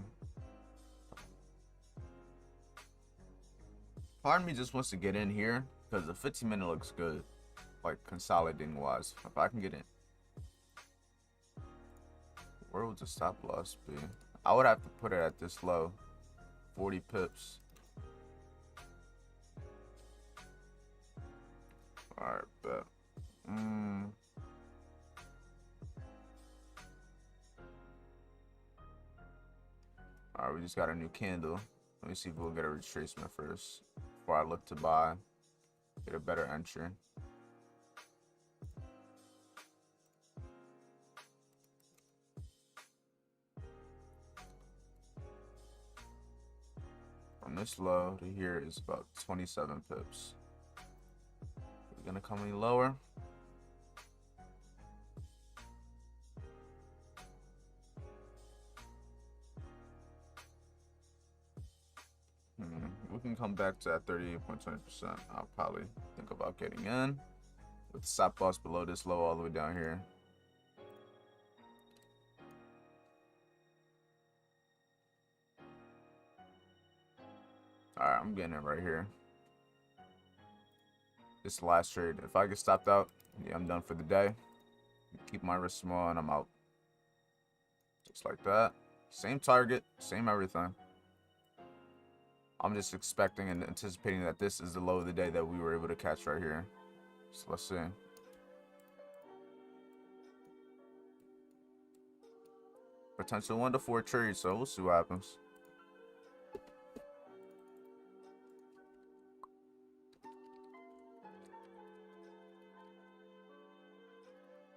Part of me just wants to get in here because the 15-minute looks good, like consolidating wise. If I can get in, where would the stop loss be? I would have to put it at this low, 40 pips. All right, bet. All right, we just got a new candle. Let me see if we'll get a retracement first before I look to buy. Get a better entry. From this low to here is about 27 pips. We're gonna come any lower. can come back to that 38.20%. I'll probably think about getting in with stop loss below this low all the way down here. All right, I'm getting it right here. This is the last trade. If I get stopped out, yeah, I'm done for the day. Keep my risk small and I'm out. Just like that. Same target, same everything. I'm just expecting and anticipating that this is the low of the day that we were able to catch right here. So let's see. Potential 1 to 4 trade, so we'll see what happens.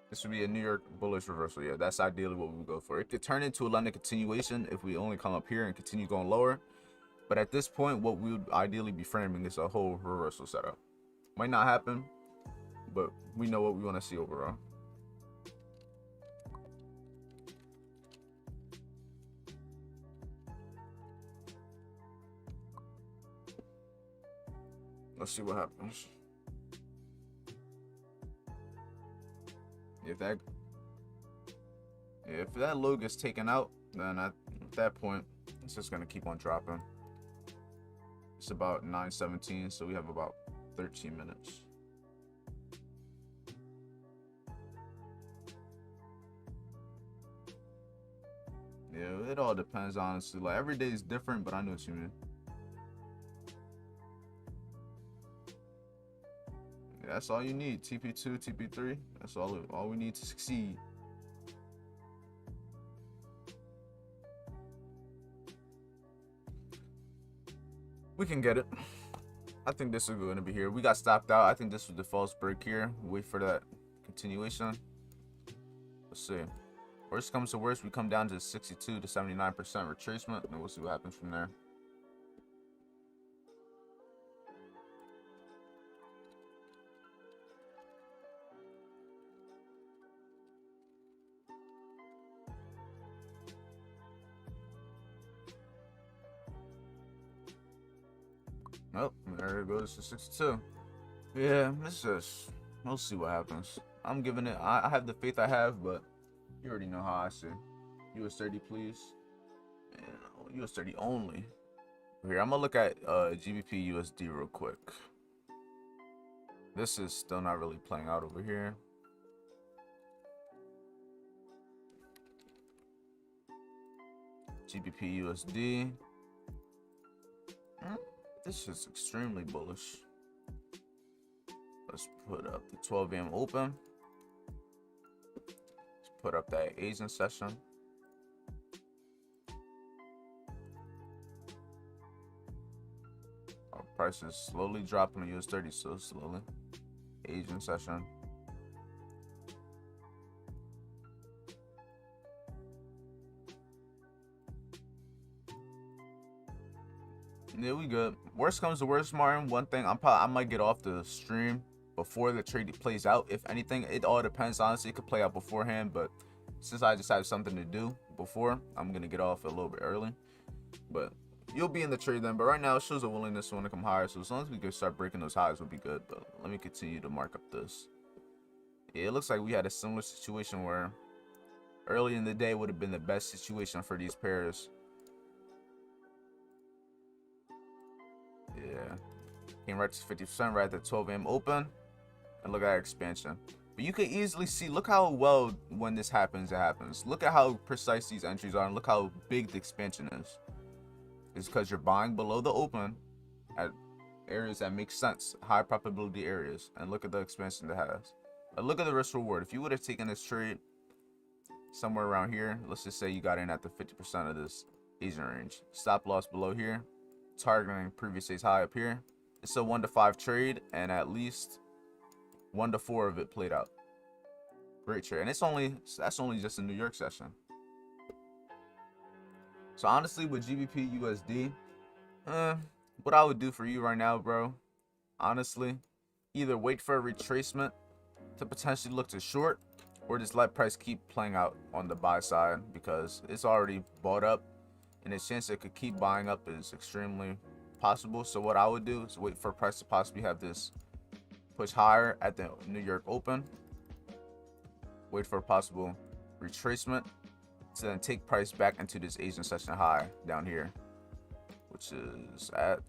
This would be a New York bullish reversal. Yeah, that's ideally what we would go for. It could turn into a London continuation if we only come up here and continue going lower. But at this point, what we would ideally be framing is a whole reversal setup. Might not happen, but we know what we want to see overall. Let's see what happens. If that low gets taken out, then at that point, it's just gonna keep on dropping. It's about 9:17, so we have about 13 minutes. Yeah, it all depends, honestly. Like, every day is different, but I know what you mean. Yeah, that's all you need. TP2, TP3. That's all we need to succeed. We can get it. I think this is going to be here. We got stopped out. I think this was the false break here. Wait for that continuation. Let's see. Worst comes to worst, we come down to 62 to 79% retracement, and we'll see what happens from there. Oh, there it goes to 62. Yeah, we'll see what happens. I'm giving it, I have the faith I have, but you already know how I say. US 30, please. And US 30 only. Here, I'm gonna look at GBP USD real quick. This is still not really playing out over here. GBP USD. This is extremely bullish. Let's put up the 12 a.m. open. Let's put up that Asian session. Our price is slowly dropping to US 30, so slowly. Asian session. Yeah, we good. Worst comes to worst, Martin. One thing, I might get off the stream before the trade plays out. If anything, it all depends. Honestly, it could play out beforehand, but since I just have something to do before, I'm gonna get off a little bit early. But you'll be in the trade then. But right now, it shows a willingness to want to come higher. So as long as we can start breaking those highs, we'll be good. But let me continue to mark up this. Yeah, it looks like we had a similar situation where early in the day would have been the best situation for these pairs. Yeah, came right to 50% right at the 12 a.m. open, and look at our expansion. But you can easily see, look how well when this happens, it happens. Look at how precise these entries are, and look how big the expansion is. It's because you're buying below the open at areas that make sense, high probability areas, and look at the expansion that has. But look at the risk reward. If you would have taken this trade somewhere around here, let's just say you got in at the 50% of this Asian range, stop loss below here, targeting previous day's high up here. It's a 1 to 5 trade, and at least 1 to 4 of it played out. Great trade, and that's only just a New York session. So honestly, with GBP USD, what I would do for you right now, bro, honestly, either wait for a retracement to potentially look to short, or just let price keep playing out on the buy side, because it's already bought up, and the chance it could keep buying up is extremely possible. So what I would do is wait for price to possibly have this push higher at the New York Open. Wait for a possible retracement to then take price back into this Asian session high down here, which is at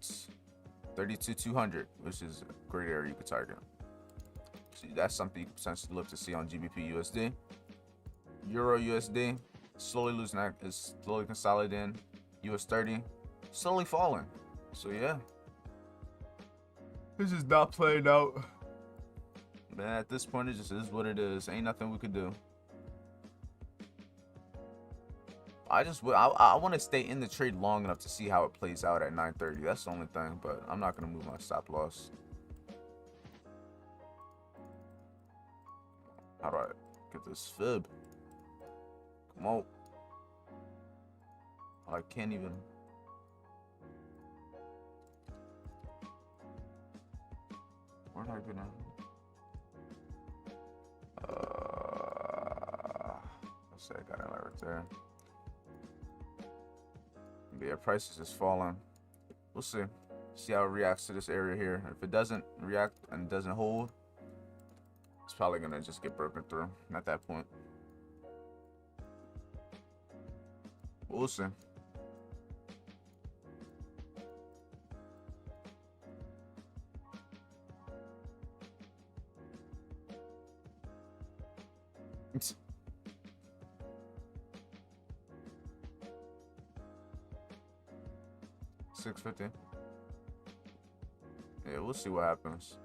32,200, which is a great area you could target. So that's something you could potentially look to see on GBP USD. Euro USD slowly losing that, is slowly consolidating. US 30 slowly falling. So yeah, this is not playing out. Man, at this point, it just is what it is. Ain't nothing we could do. I want to stay in the trade long enough to see how it plays out at 9:30. That's the only thing, but I'm not gonna move my stop loss. How do I get this fib? Come on. I can't even. Where am I gonna? Let's say I got it right there. But yeah, price is just falling. We'll see. See how it reacts to this area here. If it doesn't react and doesn't hold, it's probably gonna just get broken through at that point. We'll see. $6.50. Yeah, we'll see what happens.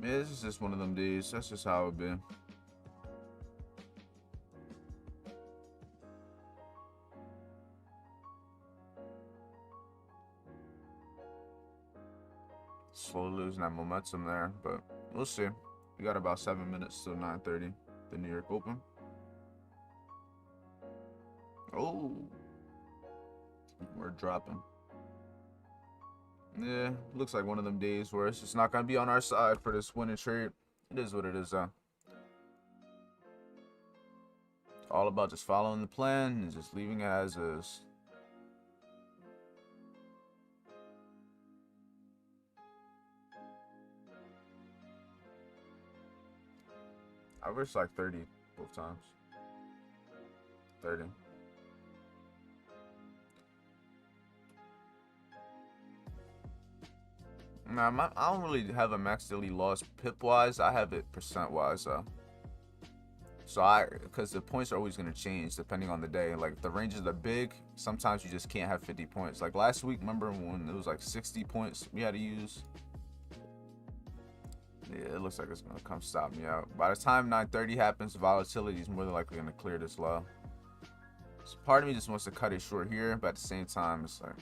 Yeah, this is just one of them days. That's just how it be. Slowly losing that momentum there, but we'll see. We got about 7 minutes till 9:30, the New York Open. Oh, we're dropping. Yeah, looks like one of them days where it's just not gonna be on our side for this winning trade. It is what it is, though. It's all about just following the plan and just leaving it as is. I wish like 30 both times. 30. Nah, I don't really have a max daily loss pip wise. I have it percent wise though. So because the points are always gonna change depending on the day. Like if the ranges are big, sometimes you just can't have 50 points. Like last week, remember when it was like 60 points we had to use? Yeah, it looks like it's gonna come stop me out. By the time 9:30 happens, volatility is more than likely gonna clear this low. So part of me just wants to cut it short here, but at the same time, it's like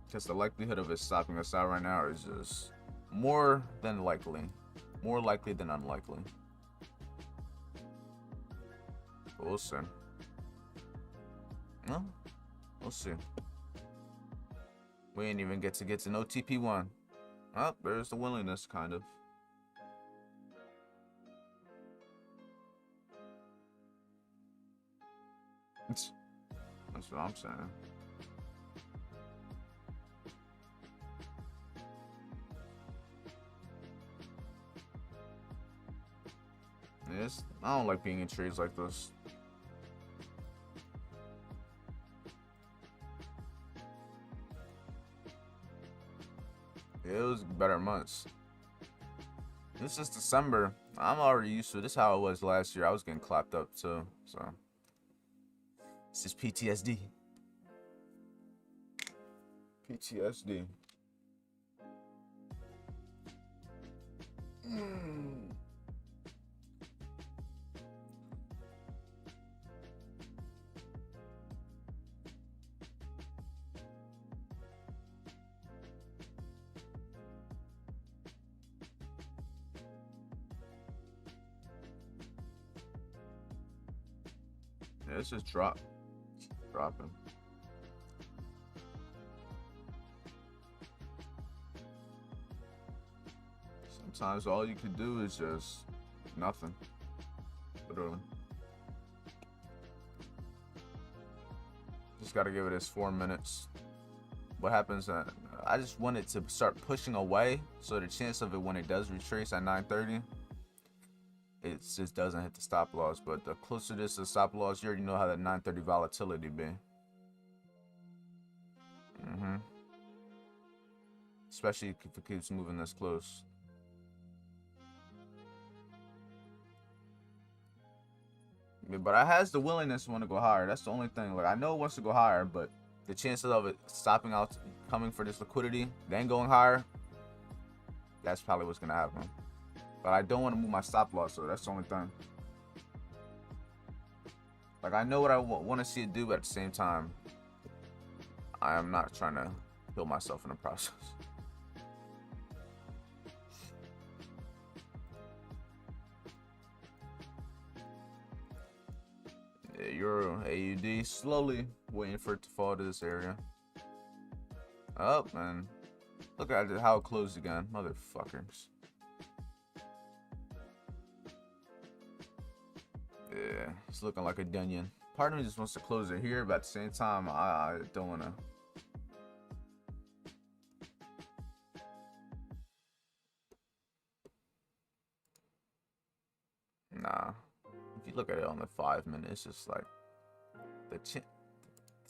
because the likelihood of it stopping us out right now is just more than likely. More likely than unlikely. But we'll see. No, we'll see. We ain't even get to no TP1. Oh, there's the willingness, kind of. That's what I'm saying. Yes, I don't like being in trades like this. It was better months. This is December. I'm already used to it. This is how it was last year. I was getting clapped up too. So this is PTSD. PTSD. it's just dropping. Sometimes all you can do is just nothing. Literally. Just gotta give it its 4 minutes. What happens? I just want it to start pushing away, so the chance of it when it does retrace at 9:30, it just doesn't hit the stop loss. But the closer this to the stop loss, you already know how that 9:30 volatility be. Especially if it keeps moving this close. But it has the willingness to want to go higher. That's the only thing. Like, I know it wants to go higher, but the chances of it stopping out, coming for this liquidity, then going higher, that's probably what's gonna happen. But I don't want to move my stop loss, so that's the only thing. Like, I know what I want to see it do, but at the same time, I am not trying to kill myself in the process. Euro AUD slowly waiting for it to fall to this area. Oh, man. Look at how it closed again. Motherfuckers. Yeah, it's looking like a dunion. Part of me just wants to close it here, but at the same time, I don't want to. Nah. If you look at it on the 5 minutes, it's just like the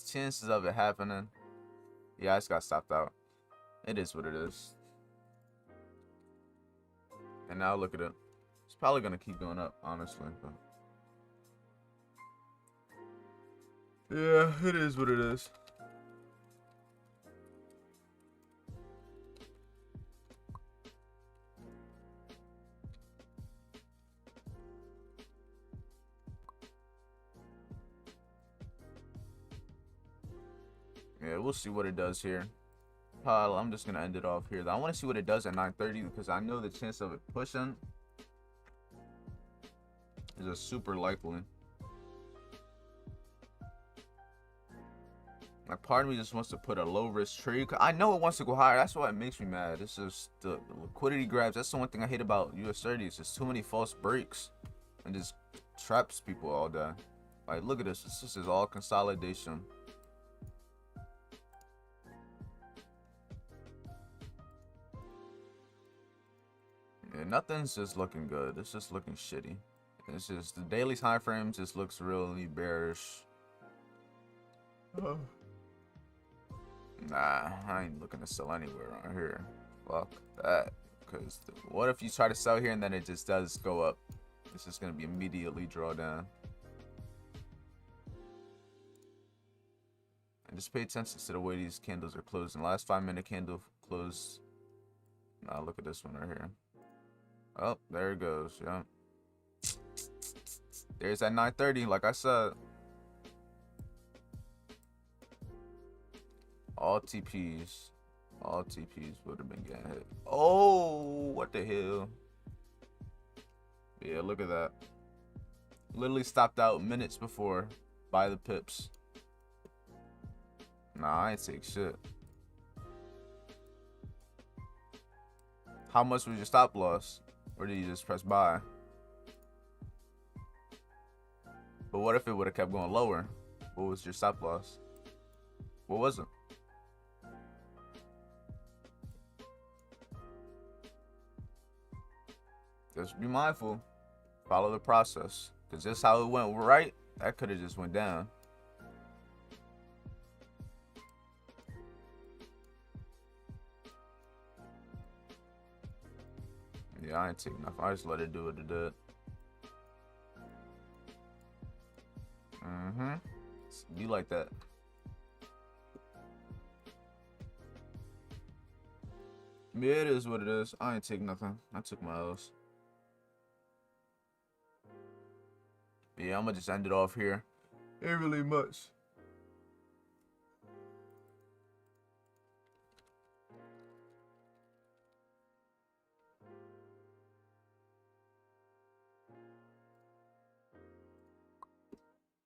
chances of it happening. Yeah, I just got stopped out. It is what it is. And now look at it. It's probably gonna keep going up, honestly. But yeah, it is what it is. Yeah, we'll see what it does here. I'm just gonna end it off here. I want to see what it does at 9:30 because I know the chance of it pushing is a super likely. Like, part of me just wants to put a low risk trade. I know it wants to go higher. That's why it makes me mad. It's just the liquidity grabs. That's the one thing I hate about US30. It's just too many false breaks and just traps people all day. Like, look at this. This is all consolidation. Yeah, nothing's just looking good. It's just looking shitty. It's just the daily time frame just looks really bearish. Nah, I ain't looking to sell anywhere around here. Fuck that. Because what if you try to sell here and then it just does go up? It's just going to be immediately draw down. And just pay attention to the way these candles are closing. Last 5 minute candle closed. Now look at this one right here. Oh, there it goes. Yeah. There's that 9:30, like I said. All TPs would have been getting hit. Oh, what the hell? Yeah, look at that. Literally stopped out minutes before by the pips. Nah, I ain't take shit. How much was your stop loss? Or did you just press buy? But what if it would have kept going lower? What was your stop loss? What was it? Just be mindful. Follow the process. Because just how it went right, that could have just went down. Yeah, I ain't take enough. I just let it do what it did. Be like that. Yeah, it is what it is. I ain't take nothing. I took my L's. Yeah, I'm gonna just end it off here. Ain't really much.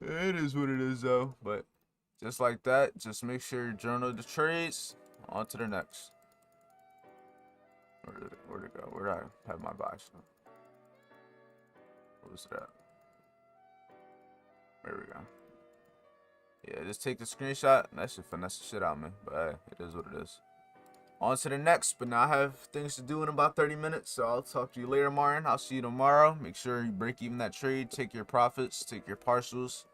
It is what it is, though. But just like that, just make sure you journal the trades. On to the next. Where'd it go? Where did I have my buy? What was that? There we go. Yeah, just take the screenshot. That should finesse the shit out of me. But hey, it is what it is. On to the next, but now I have things to do in about 30 minutes, so I'll talk to you later, Martin. I'll see you tomorrow. Make sure you break even that trade, take your profits, take your partials.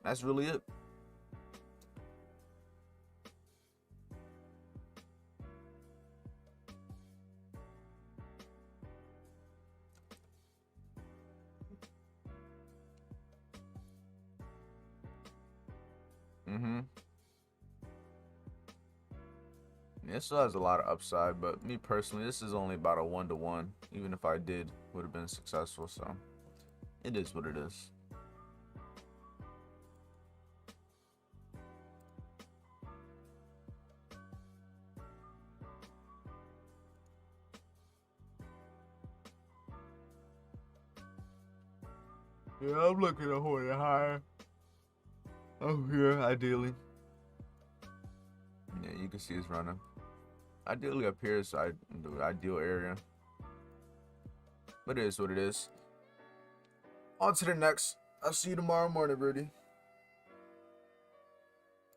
That's really it. Yeah, it still has a lot of upside, but me personally, this is only about a 1-to-1. Even if I did, would have been successful, so it is what it is. Yeah, I'm looking to hold it higher. Oh, here, ideally. Yeah, you can see it's running. Ideally up here is the ideal area. But it is what it is. On to the next. I'll see you tomorrow morning, Rudy.